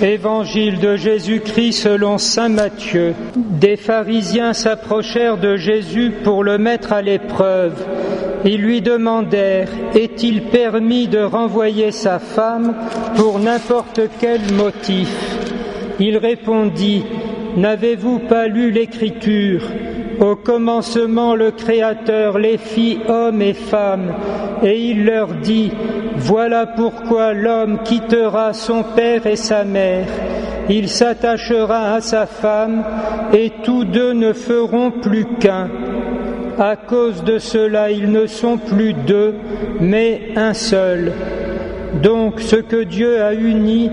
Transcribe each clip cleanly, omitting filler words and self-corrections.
Évangile de Jésus-Christ selon saint Matthieu. Des pharisiens s'approchèrent de Jésus pour le mettre à l'épreuve. Ils lui demandèrent « Est-il permis de renvoyer sa femme pour n'importe quel motif ?» Il répondit « N'avez-vous pas lu l'Écriture ? Au commencement, le Créateur les fit hommes et femmes, et il leur dit « Voilà pourquoi l'homme quittera son père et sa mère, il s'attachera à sa femme, et tous deux ne feront plus qu'un. À cause de cela, ils ne sont plus deux, mais un seul. Donc ce que Dieu a uni,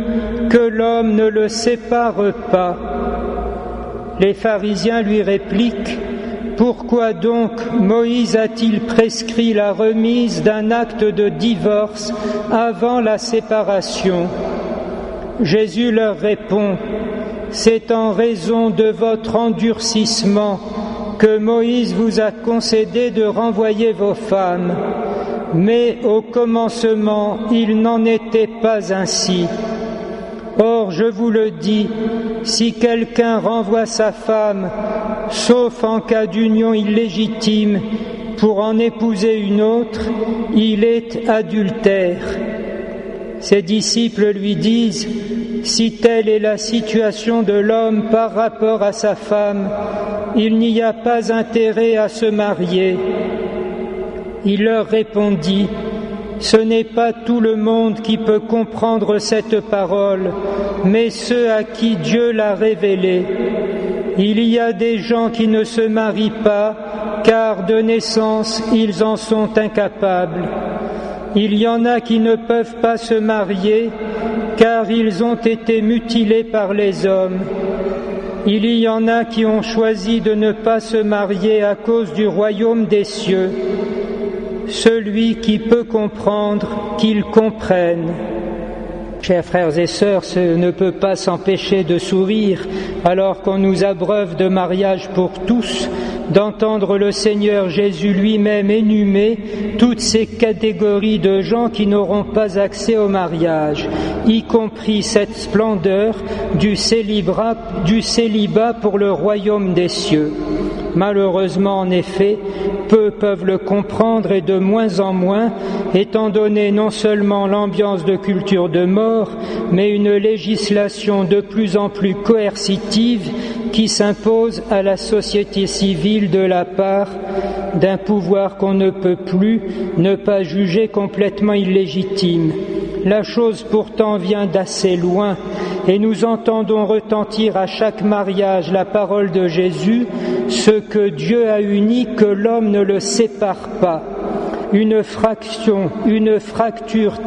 que l'homme ne le sépare pas. » Les pharisiens lui répliquent « Pourquoi donc Moïse a-t-il prescrit la remise d'un acte de divorce avant la séparation ?» Jésus leur répond « C'est en raison de votre endurcissement que Moïse vous a concédé de renvoyer vos femmes. Mais au commencement, il n'en était pas ainsi. Or, je vous le dis, si quelqu'un renvoie sa femme, sauf en cas d'union illégitime, pour en épouser une autre, il est adultère. » Ses disciples lui disent « Si telle est la situation de l'homme par rapport à sa femme, il n'y a pas intérêt à se marier. » Il leur répondit « Ce n'est pas tout le monde qui peut comprendre cette parole, mais ceux à qui Dieu l'a révélée. Il y a des gens qui ne se marient pas, car de naissance ils en sont incapables. Il y en a qui ne peuvent pas se marier, car ils ont été mutilés par les hommes. Il y en a qui ont choisi de ne pas se marier à cause du royaume des cieux. Celui qui peut comprendre, qu'il comprenne. » Chers frères et sœurs, ce ne peut pas s'empêcher de sourire alors qu'on nous abreuve de mariage pour tous, d'entendre le Seigneur Jésus lui-même énumer toutes ces catégories de gens qui n'auront pas accès au mariage, y compris cette splendeur du célibat pour le royaume des cieux. Malheureusement, en effet, peu peuvent le comprendre et de moins en moins, étant donné non seulement l'ambiance de culture de mort, mais une législation de plus en plus coercitive qui s'impose à la société civile de la part d'un pouvoir qu'on ne peut plus ne pas juger complètement illégitime. La chose pourtant vient d'assez loin et nous entendons retentir à chaque mariage la parole de Jésus, ce que Dieu a uni, que l'homme ne le sépare pas. Une fracture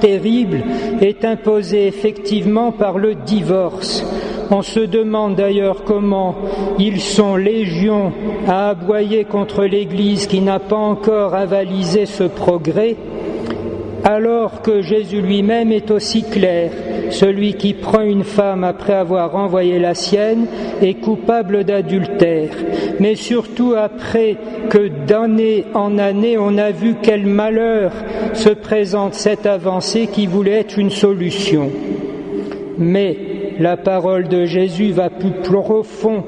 terrible est imposée effectivement par le divorce. On se demande d'ailleurs comment ils sont légions à aboyer contre l'Église qui n'a pas encore avalisé ce progrès, alors que Jésus lui-même est aussi clair. Celui qui prend une femme après avoir renvoyé la sienne est coupable d'adultère. Mais surtout après que d'année en année on a vu quel malheur se présente cette avancée qui voulait être une solution. Mais la parole de Jésus va plus profond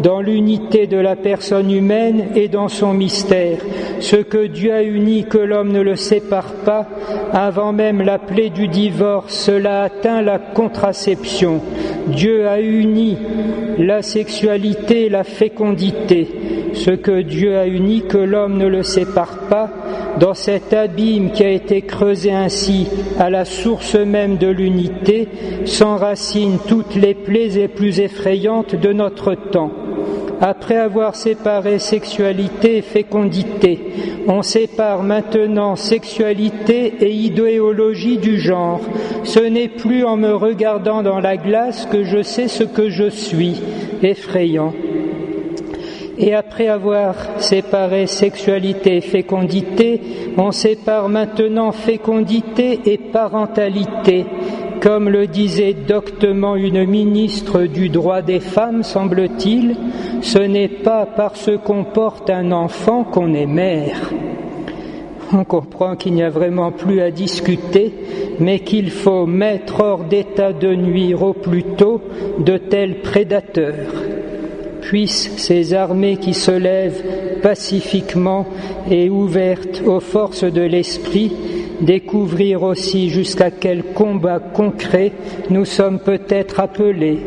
dans l'unité de la personne humaine et dans son mystère. Ce que Dieu a uni, que l'homme ne le sépare pas, avant même la plaie du divorce, cela atteint la contraception. Dieu a uni la sexualité et la fécondité. Ce que Dieu a uni, que l'homme ne le sépare pas, dans cet abîme qui a été creusé ainsi à la source même de l'unité, s'enracinent toutes les plaies les plus effrayantes de notre temps. Après avoir séparé sexualité et fécondité, on sépare maintenant sexualité et idéologie du genre. Ce n'est plus en me regardant dans la glace que je sais ce que je suis. Effrayant. Et après avoir séparé sexualité et fécondité, on sépare maintenant fécondité et parentalité. Comme le disait doctement une ministre du droit des femmes, semble-t-il, ce n'est pas parce qu'on porte un enfant qu'on est mère. On comprend qu'il n'y a vraiment plus à discuter, mais qu'il faut mettre hors d'état de nuire au plus tôt de tels prédateurs. Puissent ces armées qui se lèvent pacifiquement et ouvertes aux forces de l'esprit découvrir aussi jusqu'à quel combat concret nous sommes peut-être appelés.